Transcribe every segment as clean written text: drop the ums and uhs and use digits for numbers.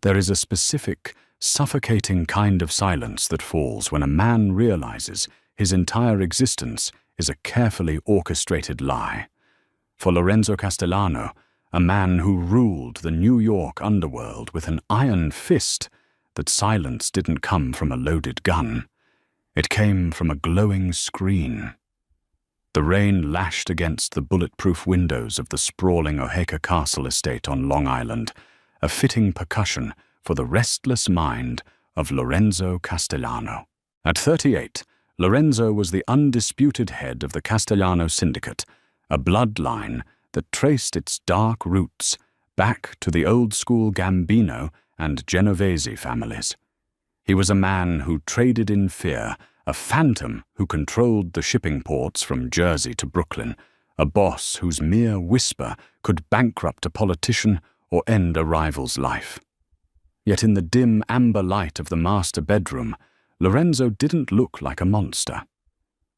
There is a specific, suffocating kind of silence that falls when a man realizes his entire existence is a carefully orchestrated lie. For Lorenzo Castellano, a man who ruled the New York underworld with an iron fist, that silence didn't come from a loaded gun. It came from a glowing screen. The rain lashed against the bulletproof windows of the sprawling Oheka Castle estate on Long Island, a fitting percussion for the restless mind of Lorenzo Castellano. At 38, Lorenzo was the undisputed head of the Castellano Syndicate, a bloodline that traced its dark roots back to the old-school Gambino and Genovese families. He was a man who traded in fear, a phantom who controlled the shipping ports from Jersey to Brooklyn, a boss whose mere whisper could bankrupt a politician or end a rival's life. Yet in the dim amber light of the master bedroom, Lorenzo didn't look like a monster.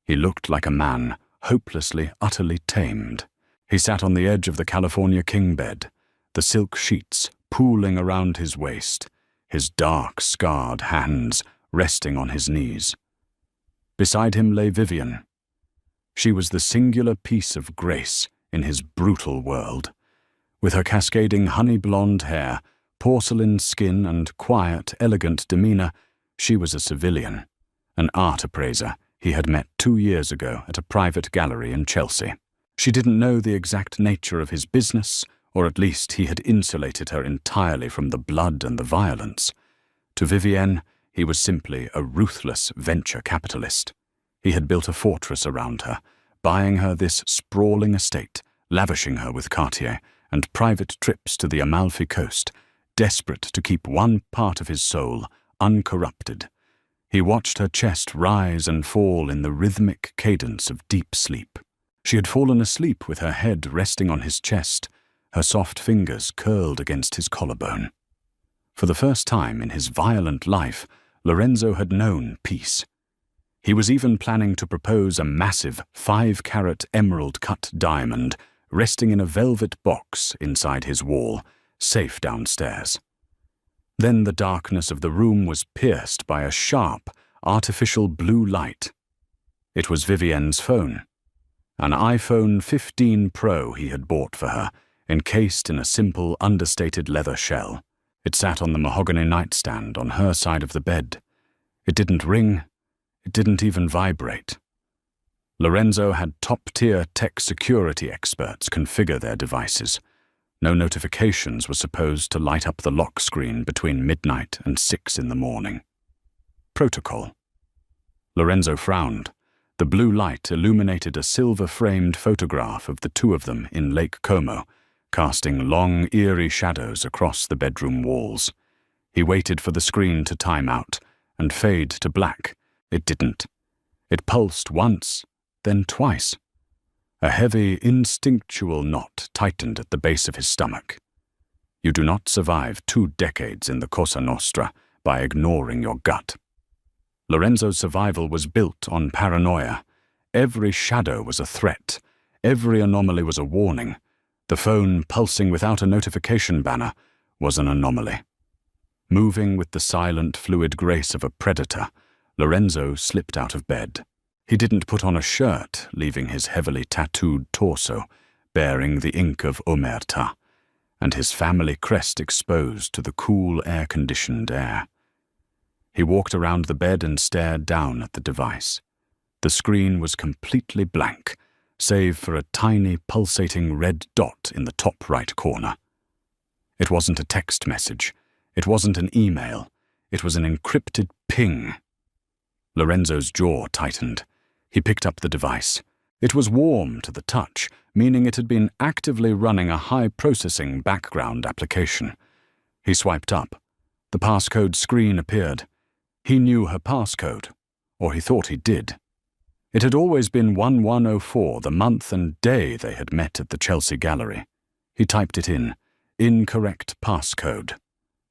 He looked like a man hopelessly, utterly tamed. He sat on the edge of the California king bed, the silk sheets pooling around his waist, his dark, scarred hands resting on his knees. Beside him lay Vivian. She was the singular piece of grace in his brutal world. With her cascading honey-blonde hair, porcelain skin, and quiet, elegant demeanor, she was a civilian, an art appraiser he had met 2 years ago at a private gallery in Chelsea. She didn't know the exact nature of his business, or at least he had insulated her entirely from the blood and the violence. To Vivienne, he was simply a ruthless venture capitalist. He had built a fortress around her, buying her this sprawling estate, lavishing her with Cartier and private trips to the Amalfi Coast, desperate to keep one part of his soul uncorrupted. He watched her chest rise and fall in the rhythmic cadence of deep sleep. She had fallen asleep with her head resting on his chest, her soft fingers curled against his collarbone. For the first time in his violent life, Lorenzo had known peace. He was even planning to propose a massive 5-carat emerald-cut diamond resting in a velvet box inside his wall, safe downstairs. Then the darkness of the room was pierced by a sharp, artificial blue light. It was Vivienne's phone, an iPhone 15 Pro he had bought for her, encased in a simple, understated leather shell. It sat on the mahogany nightstand on her side of the bed. It didn't ring. It didn't even vibrate. Lorenzo had top-tier tech security experts configure their devices. No notifications were supposed to light up the lock screen between midnight and 6 in the morning. Protocol. Lorenzo frowned. The blue light illuminated a silver-framed photograph of the two of them in Lake Como, casting long, eerie shadows across the bedroom walls. He waited for the screen to time out and fade to black. It didn't. It pulsed once, then twice. A heavy, instinctual knot tightened at the base of his stomach. You do not survive 2 decades in the Cosa Nostra by ignoring your gut. Lorenzo's survival was built on paranoia. Every shadow was a threat. Every anomaly was a warning. The phone pulsing without a notification banner was an anomaly. Moving with the silent, fluid grace of a predator, Lorenzo slipped out of bed. He didn't put on a shirt, leaving his heavily tattooed torso bearing the ink of Omerta, and his family crest exposed to the cool, air-conditioned air. He walked around the bed and stared down at the device. The screen was completely blank, save for a tiny, pulsating red dot in the top right corner. It wasn't a text message. It wasn't an email. It was an encrypted ping. Lorenzo's jaw tightened. He picked up the device. It was warm to the touch, meaning it had been actively running a high-processing background application. He swiped up. The passcode screen appeared. He knew her passcode, or he thought he did. It had always been 1104, the month and day they had met at the Chelsea Gallery. He typed it in. Incorrect passcode.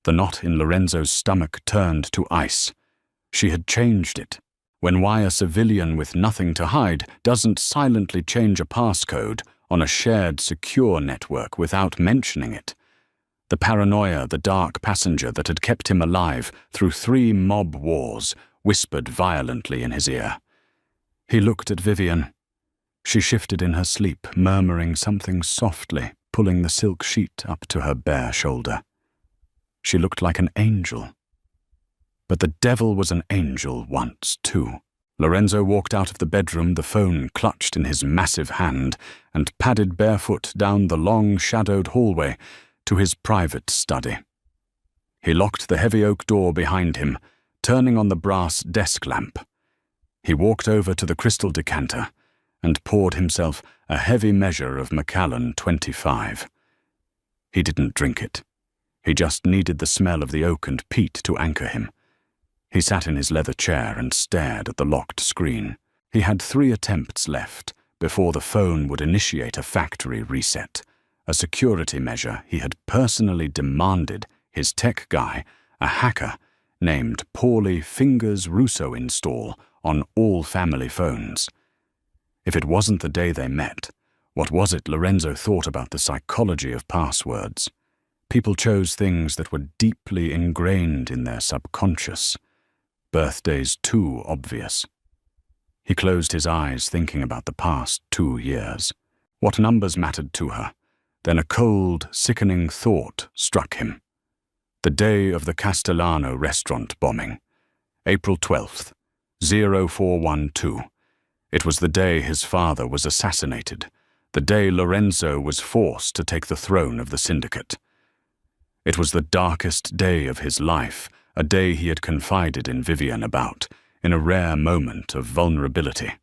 The knot in Lorenzo's stomach turned to ice. She had changed it. Why a civilian with nothing to hide doesn't silently change a passcode on a shared secure network without mentioning it. The paranoia, the dark passenger that had kept him alive through 3 mob wars, whispered violently in his ear. He looked at Vivian. She shifted in her sleep, murmuring something softly, pulling the silk sheet up to her bare shoulder. She looked like an angel. But the devil was an angel once, too. Lorenzo walked out of the bedroom, the phone clutched in his massive hand, and padded barefoot down the long, shadowed hallway to his private study. He locked the heavy oak door behind him, turning on the brass desk lamp. He walked over to the crystal decanter and poured himself a heavy measure of Macallan 25. He didn't drink it. He just needed the smell of the oak and peat to anchor him. He sat in his leather chair and stared at the locked screen. He had 3 attempts left before the phone would initiate a factory reset, a security measure he had personally demanded his tech guy, a hacker named Paulie Fingers Russo, install on all family phones. If it wasn't the day they met, what was it Lorenzo thought about the psychology of passwords? People chose things that were deeply ingrained in their subconscious. Birthdays too obvious. He closed his eyes, thinking about the past 2 years. What numbers mattered to her? Then a cold, sickening thought struck him. The day of the Castellano restaurant bombing. April 12th, 0412. It was the day his father was assassinated, the day Lorenzo was forced to take the throne of the syndicate. It was the darkest day of his life, a day he had confided in Vivian about, in a rare moment of vulnerability.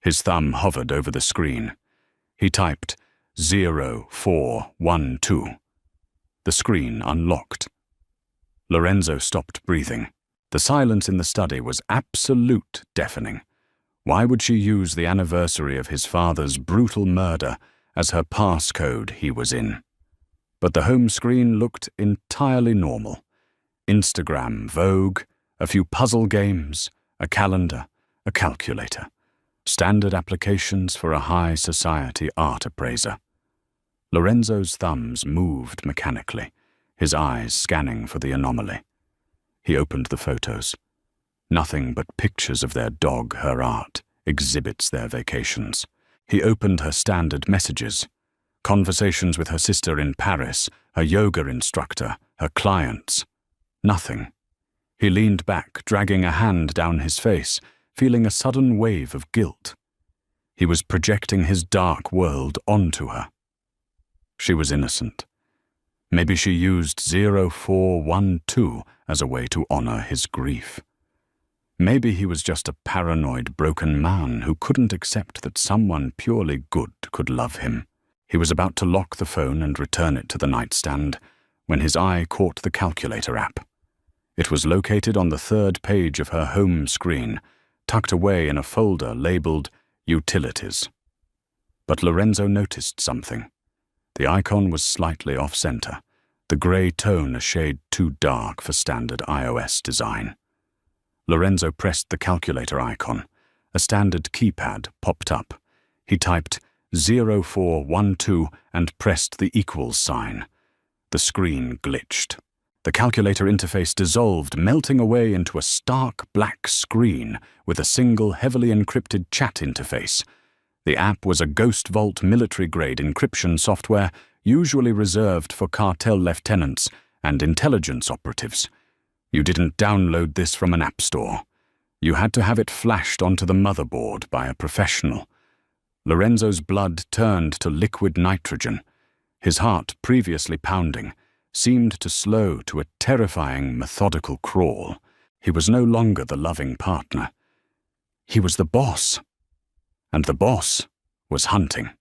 His thumb hovered over the screen. He typed 0412. The screen unlocked. Lorenzo stopped breathing. The silence in the study was absolute, deafening. Why would she use the anniversary of his father's brutal murder as her passcode he was in? But the home screen looked entirely normal. Instagram, Vogue, a few puzzle games, a calendar, a calculator. Standard applications for a high society art appraiser. Lorenzo's thumbs moved mechanically, his eyes scanning for the anomaly. He opened the photos. Nothing but pictures of their dog, her art, exhibits their vacations. He opened her standard messages. Conversations with her sister in Paris, her yoga instructor, her clients. Nothing. He leaned back, dragging a hand down his face, feeling a sudden wave of guilt. He was projecting his dark world onto her. She was innocent. Maybe she used 0412 as a way to honor his grief. Maybe he was just a paranoid, broken man who couldn't accept that someone purely good could love him. He was about to lock the phone and return it to the nightstand when his eye caught the calculator app. It was located on the 3rd page of her home screen, tucked away in a folder labeled Utilities. But Lorenzo noticed something. The icon was slightly off-center, the gray tone a shade too dark for standard iOS design. Lorenzo pressed the calculator icon. A standard keypad popped up. He typed 0412 and pressed the equals sign. The screen glitched. The calculator interface dissolved, melting away into a stark black screen with a single heavily encrypted chat interface. The app was a Ghost Vault military-grade encryption software usually reserved for cartel lieutenants and intelligence operatives. You didn't download this from an app store. You had to have it flashed onto the motherboard by a professional. Lorenzo's blood turned to liquid nitrogen. His heart, previously pounding, seemed to slow to a terrifying, methodical crawl. He was no longer the loving partner. He was the boss. And the boss was hunting.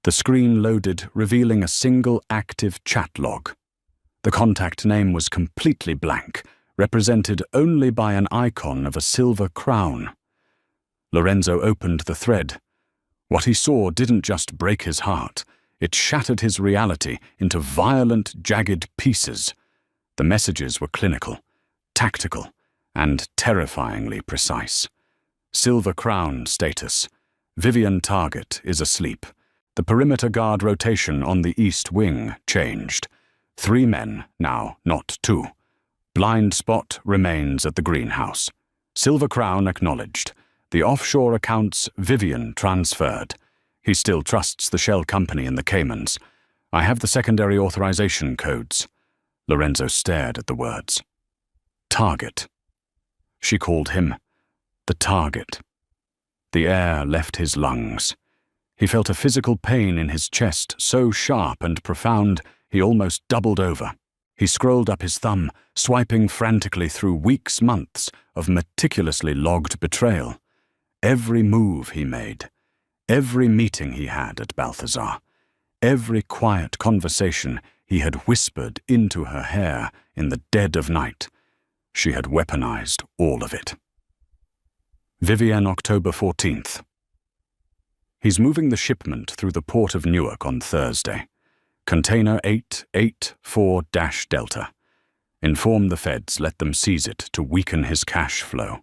The screen loaded, revealing a single active chat log. The contact name was completely blank, represented only by an icon of a silver crown. Lorenzo opened the thread. What he saw didn't just break his heart. It shattered his reality into violent, jagged pieces. The messages were clinical, tactical, and terrifyingly precise. Silver Crown status. Vivian target is asleep. The perimeter guard rotation on the east wing changed. 3 men, now not 2. Blind spot remains at the greenhouse. Silver Crown acknowledged. The offshore accounts Vivian transferred. He still trusts the shell company in the Caymans. I have the secondary authorization codes. Lorenzo stared at the words. Target. She called him the target. The air left his lungs. He felt a physical pain in his chest so sharp and profound he almost doubled over. He scrolled up his thumb, swiping frantically through weeks, months of meticulously logged betrayal. Every move he made, every meeting he had at Balthazar, every quiet conversation he had whispered into her hair in the dead of night, she had weaponized all of it. Vivian, October 14th. He's moving the shipment through the port of Newark on Thursday. Container 884-Delta. Inform the feds, let them seize it to weaken his cash flow.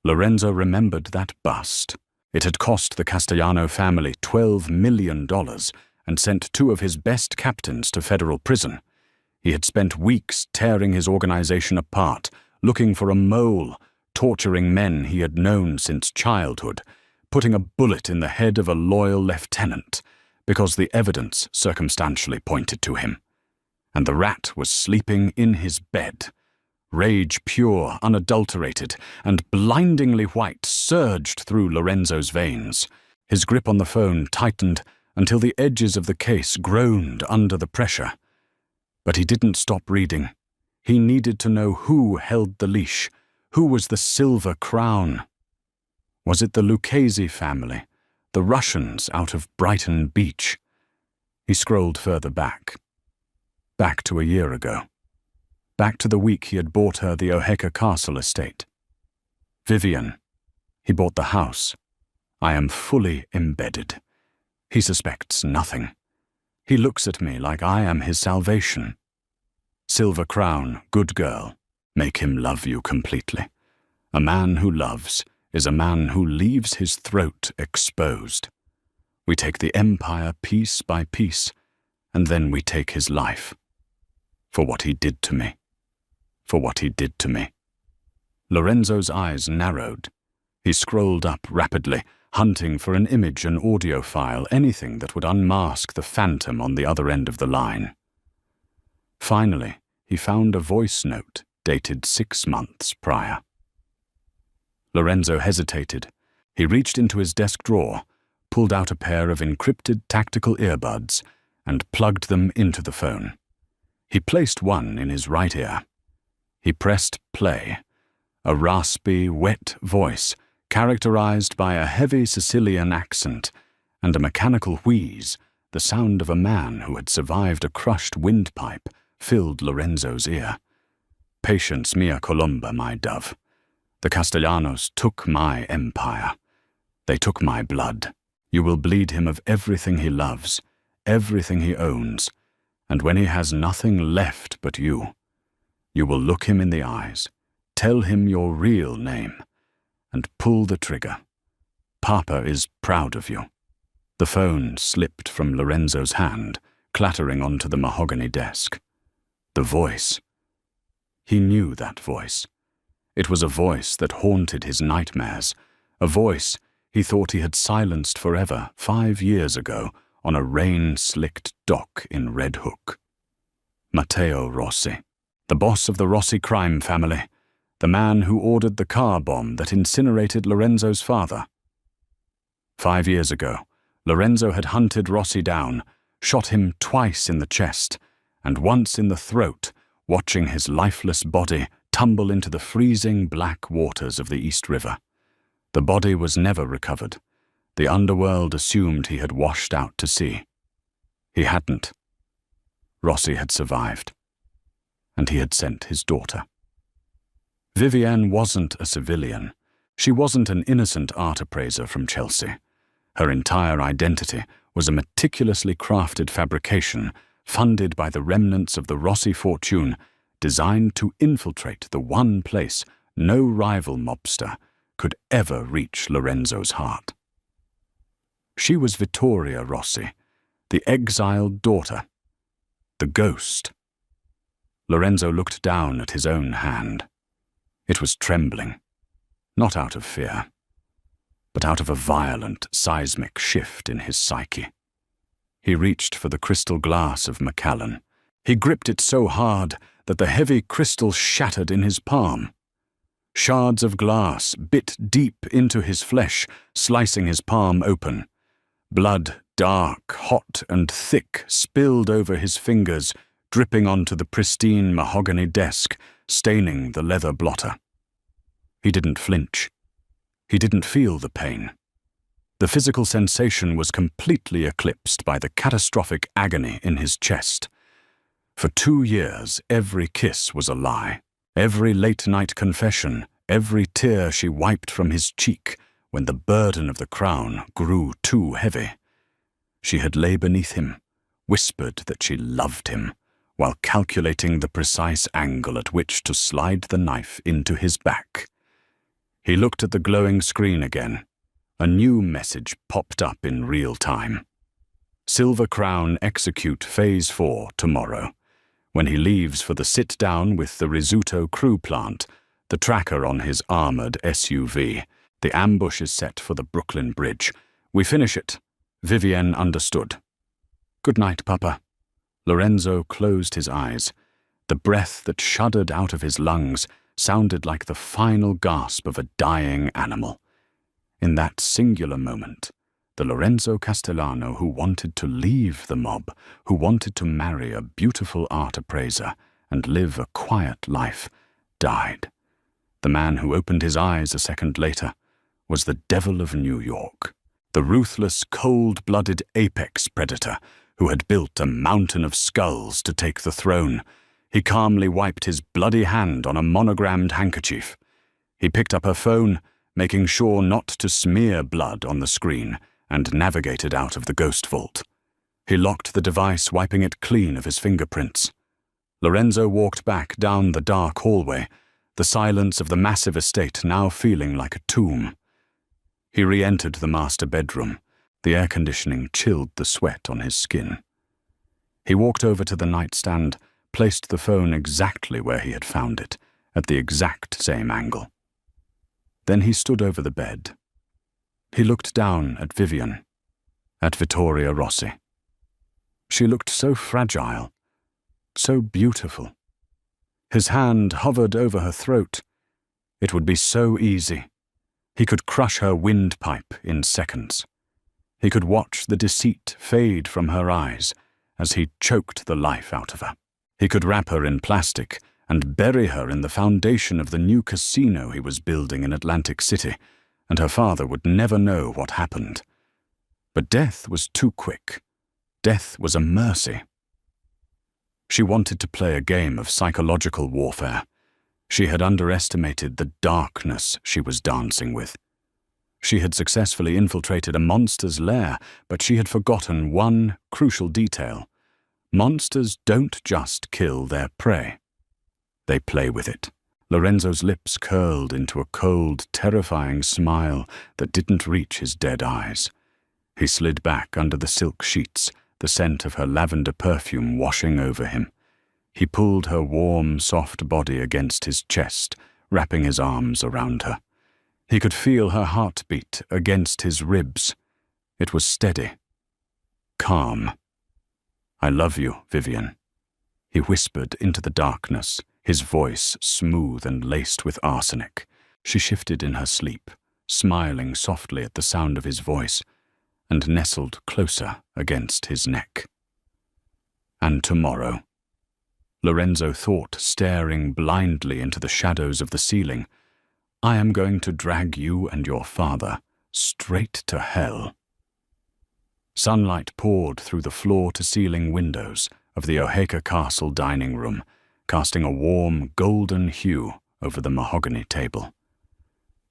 Lorenzo remembered that bust. It had cost the Castellano family $12 million and sent 2 of his best captains to federal prison. He had spent weeks tearing his organization apart, looking for a mole, torturing men he had known since childhood, putting a bullet in the head of a loyal lieutenant, because the evidence circumstantially pointed to him. And the rat was sleeping in his bed. Rage pure, unadulterated, and blindingly white surged through Lorenzo's veins. His grip on the phone tightened until the edges of the case groaned under the pressure. But he didn't stop reading. He needed to know who held the leash, who was the Silver Crown. Was it the Lucchese family, the Russians out of Brighton Beach? He scrolled further back. Back to a year ago. Back to the week he had bought her the Oheka Castle estate. Vivian. He bought the house. I am fully embedded. He suspects nothing. He looks at me like I am his salvation. Silver Crown, good girl. Make him love you completely. A man who loves is a man who leaves his throat exposed. We take the empire piece by piece, and then we take his life. For what he did to me. For what he did to me. Lorenzo's eyes narrowed. He scrolled up rapidly, hunting for an image, an audio file, anything that would unmask the phantom on the other end of the line. Finally, he found a voice note dated 6 months prior. Lorenzo hesitated. He reached into his desk drawer, pulled out a pair of encrypted tactical earbuds, and plugged them into the phone. He placed one in his right ear. He pressed play. A raspy, wet voice, characterized by a heavy Sicilian accent and a mechanical wheeze, the sound of a man who had survived a crushed windpipe, filled Lorenzo's ear. Patience mia Columba, my dove. The Castellanos took my empire. They took my blood. You will bleed him of everything he loves, everything he owns, and when he has nothing left but you, you will look him in the eyes, tell him your real name, and pull the trigger. Papa is proud of you. The phone slipped from Lorenzo's hand, clattering onto the mahogany desk. The voice. He knew that voice. It was a voice that haunted his nightmares, a voice he thought he had silenced forever 5 years ago on a rain-slicked dock in Red Hook. Matteo Rossi, the boss of the Rossi crime family, the man who ordered the car bomb that incinerated Lorenzo's father. 5 years ago, Lorenzo had hunted Rossi down, shot him twice in the chest, and once in the throat, watching his lifeless body tumble into the freezing black waters of the East River. The body was never recovered. The underworld assumed he had washed out to sea. He hadn't. Rossi had survived. And he had sent his daughter. Vivian wasn't a civilian. She wasn't an innocent art appraiser from Chelsea. Her entire identity was a meticulously crafted fabrication funded by the remnants of the Rossi fortune, designed to infiltrate the one place no rival mobster could ever reach Lorenzo's heart. She was Vittoria Rossi, the exiled daughter, the ghost Lorenzo looked down at his own hand. It was trembling, not out of fear, but out of a violent, seismic shift in his psyche. He reached for the crystal glass of Macallan. He gripped it so hard that the heavy crystal shattered in his palm. Shards of glass bit deep into his flesh, slicing his palm open. Blood, dark, hot, and thick, spilled over his fingers, dripping onto the pristine mahogany desk, staining the leather blotter. He didn't flinch. He didn't feel the pain. The physical sensation was completely eclipsed by the catastrophic agony in his chest. For 2 years, every kiss was a lie. Every late-night confession, every tear she wiped from his cheek when the burden of the crown grew too heavy. She had lay beneath him, whispered that she loved him, while calculating the precise angle at which to slide the knife into his back. He looked at the glowing screen again. A new message popped up in real time. Silver Crown execute Phase 4 tomorrow. When he leaves for the sit-down with the Risotto crew plant, the tracker on his armored SUV. The ambush is set for the Brooklyn Bridge. We finish it. Vivienne understood. Good night, Papa. Lorenzo closed his eyes. The breath that shuddered out of his lungs sounded like the final gasp of a dying animal. In that singular moment, the Lorenzo Castellano who wanted to leave the mob, who wanted to marry a beautiful art appraiser and live a quiet life, died. The man who opened his eyes a second later was the devil of New York, the ruthless, cold-blooded apex predator who had built a mountain of skulls to take the throne. He calmly wiped his bloody hand on a monogrammed handkerchief. He picked up her phone, making sure not to smear blood on the screen, and navigated out of the ghost vault. He locked the device, wiping it clean of his fingerprints. Lorenzo walked back down the dark hallway, the silence of the massive estate now feeling like a tomb. He re-entered the master bedroom. The air conditioning chilled the sweat on his skin. He walked over to the nightstand, placed the phone exactly where he had found it, at the exact same angle. Then he stood over the bed. He looked down at Vivienne, at Vittoria Rossi. She looked so fragile, so beautiful. His hand hovered over her throat. It would be so easy. He could crush her windpipe in seconds. He could watch the deceit fade from her eyes as he choked the life out of her. He could wrap her in plastic and bury her in the foundation of the new casino he was building in Atlantic City, and her father would never know what happened. But death was too quick. Death was a mercy. She wanted to play a game of psychological warfare. She had underestimated the darkness she was dancing with. She had successfully infiltrated a monster's lair, but she had forgotten one crucial detail. Monsters don't just kill their prey. They play with it. Lorenzo's lips curled into a cold, terrifying smile that didn't reach his dead eyes. He slid back under the silk sheets, the scent of her lavender perfume washing over him. He pulled her warm, soft body against his chest, wrapping his arms around her. He could feel her heartbeat against his ribs. It was steady, calm. I love you, Vivienne, he whispered into the darkness, his voice smooth and laced with arsenic. She shifted in her sleep, smiling softly at the sound of his voice, and nestled closer against his neck. And tomorrow, Lorenzo thought, staring blindly into the shadows of the ceiling, I am going to drag you and your father straight to hell. Sunlight poured through the floor-to-ceiling windows of the Oheka Castle dining room, casting a warm, golden hue over the mahogany table.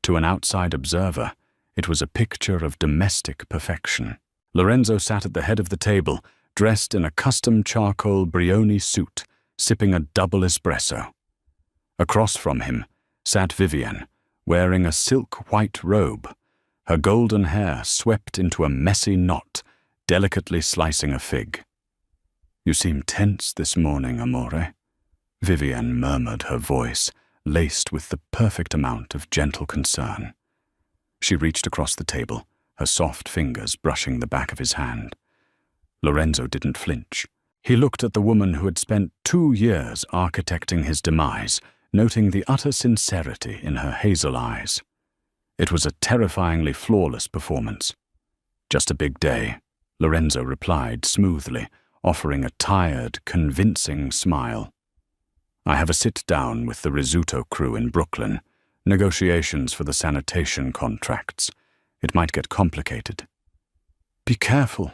To an outside observer, it was a picture of domestic perfection. Lorenzo sat at the head of the table, dressed in a custom charcoal Brioni suit, sipping a double espresso. Across from him sat Vivienne, wearing a silk white robe, her golden hair swept into a messy knot, delicately slicing a fig. You seem tense this morning, amore. Vivienne murmured, her voice laced with the perfect amount of gentle concern. She reached across the table, her soft fingers brushing the back of his hand. Lorenzo didn't flinch. He looked at the woman who had spent 2 years architecting his demise, noting the utter sincerity in her hazel eyes. It was a terrifyingly flawless performance. "Just a big day," Lorenzo replied smoothly, offering a tired, convincing smile. "I have a sit-down with the risotto crew in Brooklyn, negotiations for the sanitation contracts. It might get complicated." "Be careful,"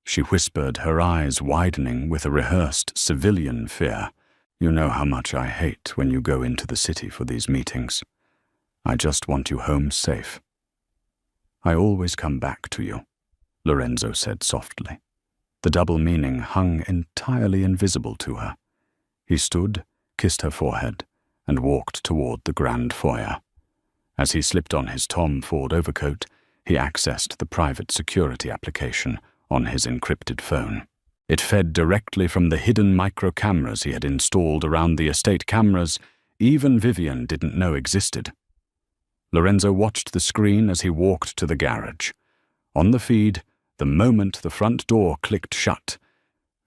she whispered, her eyes widening with a rehearsed civilian fear. "You know how much I hate when you go into the city for these meetings. I just want you home safe." "I always come back to you," Lorenzo said softly. The double meaning hung entirely invisible to her. He stood, kissed her forehead, and walked toward the grand foyer. As he slipped on his Tom Ford overcoat, he accessed the private security application on his encrypted phone. It fed directly from the hidden micro-cameras he had installed around the estate, cameras even Vivienne didn't know existed. Lorenzo watched the screen as he walked to the garage. On the feed, the moment the front door clicked shut,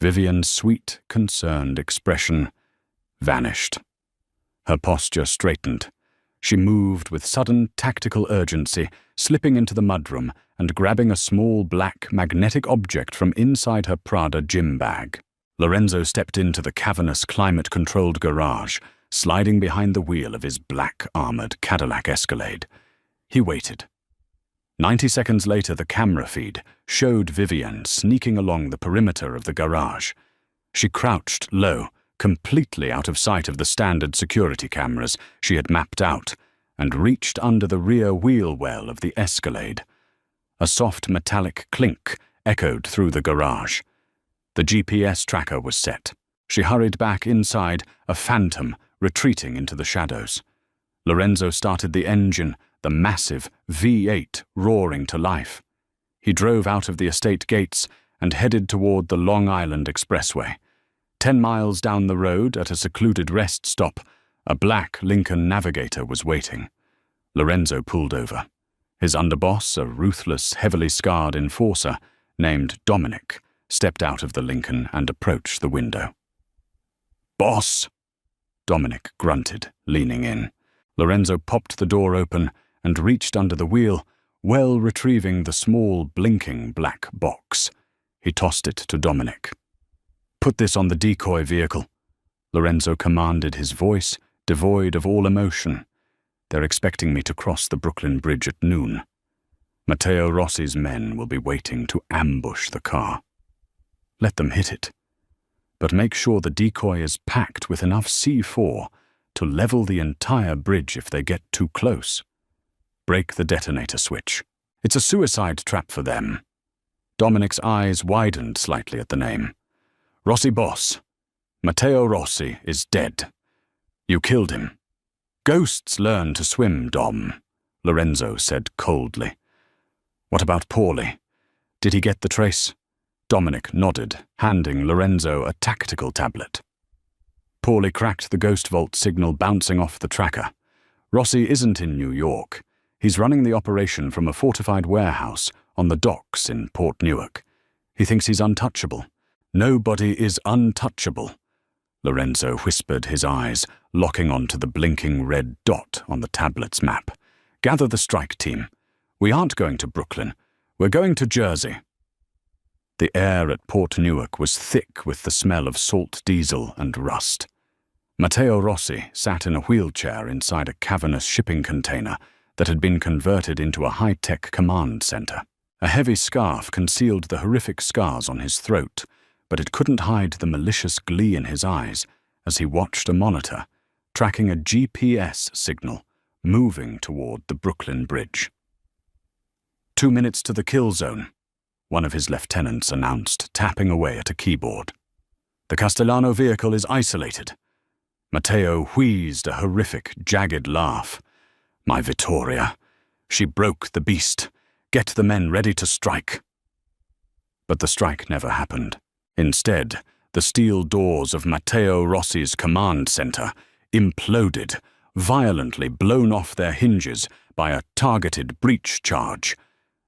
Vivienne's sweet, concerned expression vanished. Her posture straightened. She moved with sudden tactical urgency, slipping into the mudroom and grabbing a small black magnetic object from inside her Prada gym bag. Lorenzo stepped into the cavernous climate-controlled garage, sliding behind the wheel of his black armored Cadillac Escalade. He waited. 90 seconds later, the camera feed showed Vivienne sneaking along the perimeter of the garage. She crouched low, completely out of sight of the standard security cameras she had mapped out, and reached under the rear wheel well of the Escalade. A soft metallic clink echoed through the garage. The GPS tracker was set. She hurried back inside, a phantom retreating into the shadows. Lorenzo started the engine, the massive V8 roaring to life. He drove out of the estate gates and headed toward the Long Island Expressway. 10 miles down the road, at a secluded rest stop, a black Lincoln Navigator was waiting. Lorenzo pulled over. His underboss, a ruthless, heavily scarred enforcer named Dominic, stepped out of the Lincoln and approached the window. "Boss!" Dominic grunted, leaning in. Lorenzo popped the door open and reached under the wheel, well retrieving the small, blinking black box. He tossed it to Dominic. "Put this on the decoy vehicle," Lorenzo commanded, his voice devoid of all emotion. "They're expecting me to cross the Brooklyn Bridge at noon. Matteo Rossi's men will be waiting to ambush the car. Let them hit it. But make sure the decoy is packed with enough C4 to level the entire bridge if they get too close. Break the detonator switch. It's a suicide trap for them." Dominic's eyes widened slightly at the name. "Rossi Boss. Matteo Rossi is dead. You killed him." "Ghosts learn to swim, Dom," Lorenzo said coldly. "What about Paulie? Did he get the trace?" Dominic nodded, handing Lorenzo a tactical tablet. Paulie cracked the Ghost Vault signal bouncing off the tracker. "Rossi isn't in New York. He's running the operation from a fortified warehouse on the docks in Port Newark. He thinks he's untouchable." "Nobody is untouchable," Lorenzo whispered, his eyes locking onto the blinking red dot on the tablet's map. "Gather the strike team. We aren't going to Brooklyn. We're going to Jersey." The air at Port Newark was thick with the smell of salt diesel and rust. Matteo Rossi sat in a wheelchair inside a cavernous shipping container that had been converted into a high-tech command center. A heavy scarf concealed the horrific scars on his throat, but it couldn't hide the malicious glee in his eyes as he watched a monitor, tracking a GPS signal, moving toward the Brooklyn Bridge. 2 minutes to the kill zone, one of his lieutenants announced, tapping away at a keyboard. "The Castellano vehicle is isolated." Matteo wheezed a horrific, jagged laugh. "My Vittoria. She broke the beast. Get the men ready to strike." But the strike never happened. Instead, The steel doors of Matteo Rossi's command center imploded, violently blown off their hinges by a targeted breach charge.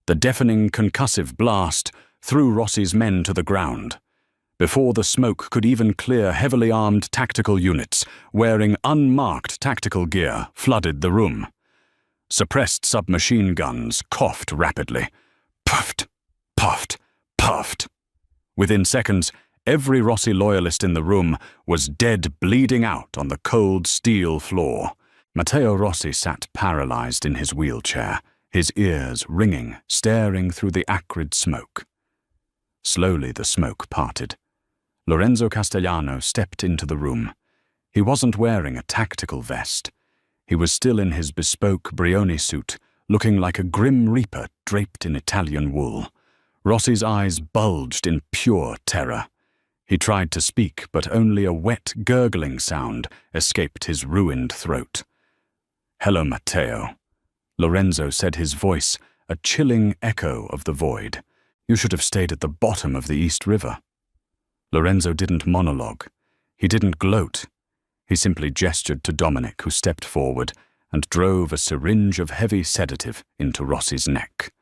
The deafening concussive blast threw Rossi's men to the ground. Before the smoke could even clear, heavily armed tactical units wearing unmarked tactical gear flooded the room. Suppressed submachine guns coughed rapidly. Puffed, puffed, puffed. Within seconds, every Rossi loyalist in the room was dead, bleeding out on the cold steel floor. Matteo Rossi sat paralyzed in his wheelchair, his ears ringing, staring through the acrid smoke. Slowly the smoke parted. Lorenzo Castellano stepped into the room. He wasn't wearing a tactical vest. He was still in his bespoke Brioni suit, looking like a grim reaper draped in Italian wool. Rossi's eyes bulged in pure terror. He tried to speak, but only a wet, gurgling sound escaped his ruined throat. "Hello, Matteo." Lorenzo said, his voice a chilling echo of the void. "You should have stayed at the bottom of the East River." Lorenzo didn't monologue. He didn't gloat. He simply gestured to Dominic, who stepped forward and drove a syringe of heavy sedative into Rossi's neck.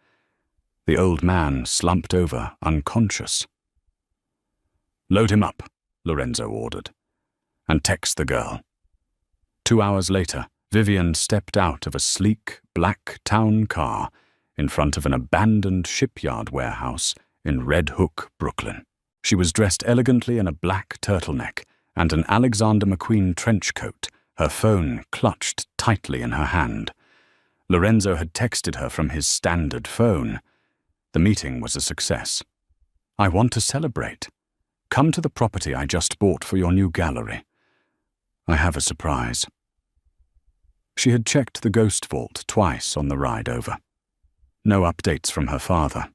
The old man slumped over, unconscious. "Load him up," Lorenzo ordered, "and text the girl." 2 hours later, Vivian stepped out of a sleek, black town car in front of an abandoned shipyard warehouse in Red Hook, Brooklyn. She was dressed elegantly in a black turtleneck and an Alexander McQueen trench coat, her phone clutched tightly in her hand. Lorenzo had texted her from his standard phone. The meeting was a success. "I want to celebrate. Come to the property I just bought for your new gallery. I have a surprise." She had checked the ghost vault twice on the ride over. No updates from her father.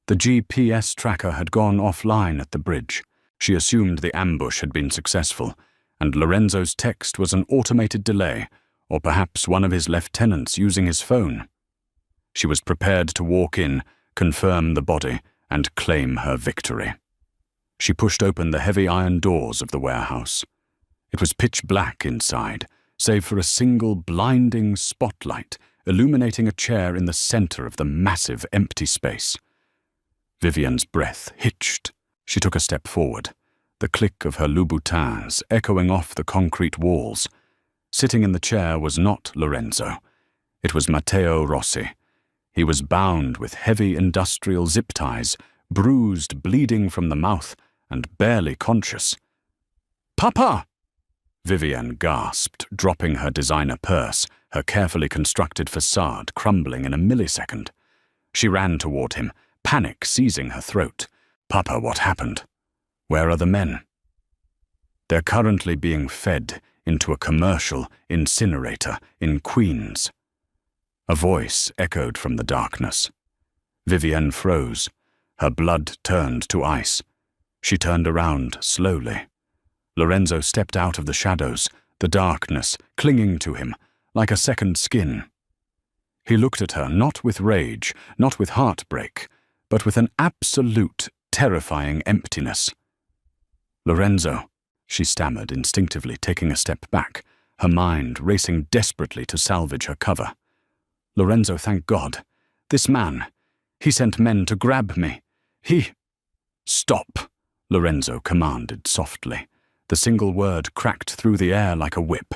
The GPS tracker had gone offline at the bridge. She assumed the ambush had been successful, and Lorenzo's text was an automated delay, or perhaps one of his lieutenants using his phone. She was prepared to walk in, confirm the body, and claim her victory. She pushed open the heavy iron doors of the warehouse. It was pitch black inside, save for a single blinding spotlight illuminating a chair in the center of the massive empty space. Vivian's breath hitched. She took a step forward, the click of her Louboutins echoing off the concrete walls. Sitting in the chair was not Lorenzo. It was Matteo Rossi. He was bound with heavy industrial zip ties, bruised, bleeding from the mouth, and barely conscious. "Papa!" Vivian gasped, dropping her designer purse, her carefully constructed facade crumbling in a millisecond. She ran toward him, panic seizing her throat. "Papa, what happened? Where are the men?" "They're currently being fed into a commercial incinerator in Queens." A voice echoed from the darkness. Vivian froze. Her blood turned to ice. She turned around slowly. Lorenzo stepped out of the shadows, the darkness clinging to him like a second skin. He looked at her, not with rage, not with heartbreak, but with an absolute, terrifying emptiness. "Lorenzo," she stammered, instinctively taking a step back, her mind racing desperately to salvage her cover. "Lorenzo, thank God. This man, he sent men to grab me. He—" "Stop," Lorenzo commanded softly. The single word cracked through the air like a whip.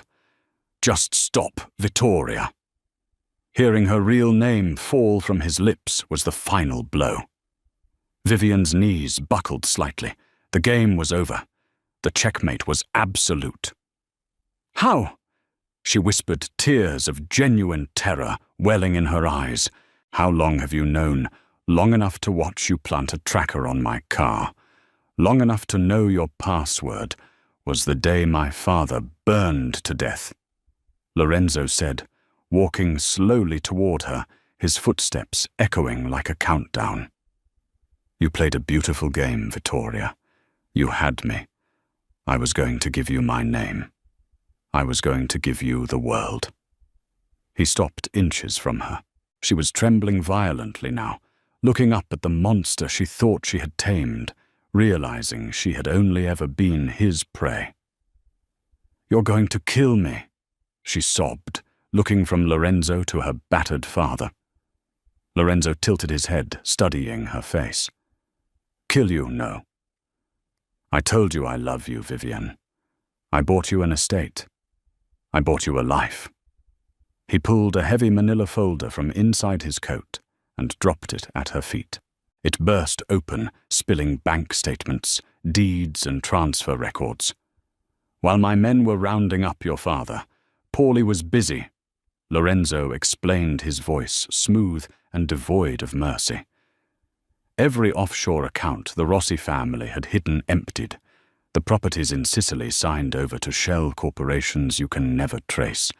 "Just stop, Vittoria." Hearing her real name fall from his lips was the final blow. Vivian's knees buckled slightly. The game was over. The checkmate was absolute. "How?" She whispered, tears of genuine terror welling in her eyes. "How long have you known? Long enough to watch you plant a tracker on my car. Long enough to know your password was the day my father burned to death," Lorenzo said, walking slowly toward her, his footsteps echoing like a countdown. "You played a beautiful game, Vittoria. You had me. I was going to give you my name. I was going to give you the world." He stopped inches from her. She was trembling violently now, looking up at the monster she thought she had tamed, realizing she had only ever been his prey. "You're going to kill me," she sobbed, looking from Lorenzo to her battered father. Lorenzo tilted his head, studying her face. "Kill you, no. I told you I love you, Vivian. I bought you an estate. I bought you a life." He pulled a heavy manila folder from inside his coat and dropped it at her feet. It burst open, spilling bank statements, deeds and transfer records. "While my men were rounding up your father, Paulie was busy." Lorenzo explained, his voice smooth and devoid of mercy. Every offshore account the Rossi family had hidden emptied, the properties in Sicily signed over to shell corporations you can never trace.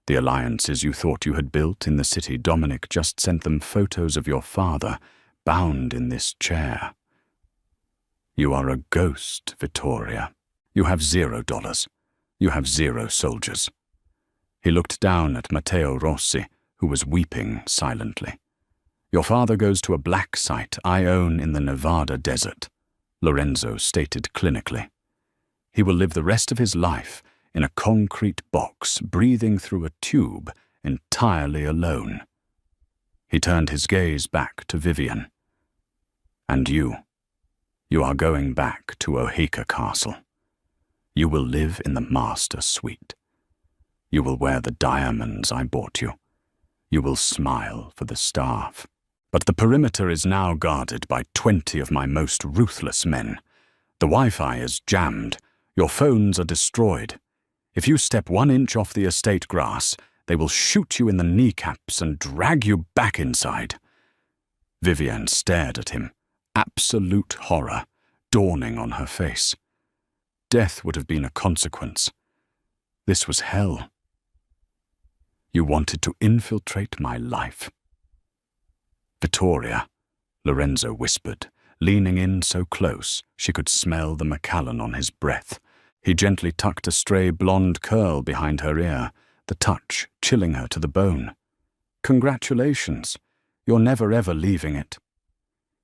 The alliances you thought you had built in the city, Dominic just sent them photos of your father, bound in this chair. "You are a ghost, Vittoria. You have $0. You have 0 soldiers." He looked down at Matteo Rossi, who was weeping silently. "Your father goes to a black site I own in the Nevada desert," Lorenzo stated clinically. "He will live the rest of his life in a concrete box, breathing through a tube, entirely alone." He turned his gaze back to Vivian. "And you are going back to Oheka Castle. You will live in the master suite. You will wear the diamonds I bought you. You will smile for the staff. But the perimeter is now guarded by 20 of my most ruthless men. The Wi-Fi is jammed. Your phones are destroyed. If you step 1 inch off the estate grass, they will shoot you in the kneecaps and drag you back inside." Vivian stared at him, absolute horror dawning on her face. Death would have been a consequence. This was hell. "You wanted to infiltrate my life." "Vittoria," Lorenzo whispered, leaning in so close she could smell the Macallan on his breath. He gently tucked a stray blonde curl behind her ear, the touch chilling her to the bone. "Congratulations. You're never ever leaving it."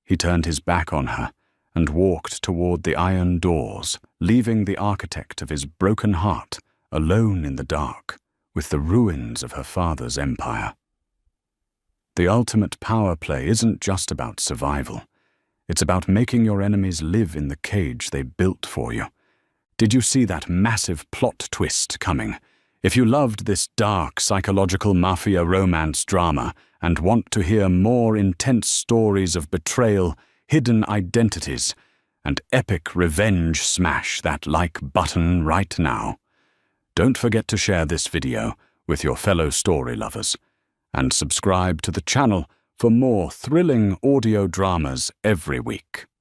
He turned his back on her and walked toward the iron doors, leaving the architect of his broken heart alone in the dark with the ruins of her father's empire. The ultimate power play isn't just about survival. It's about making your enemies live in the cage they built for you. Did you see that massive plot twist coming? If you loved this dark psychological mafia romance drama and want to hear more intense stories of betrayal, hidden identities, and epic revenge, smash that like button right now. Don't forget to share this video with your fellow story lovers, and subscribe to the channel for more thrilling audio dramas every week.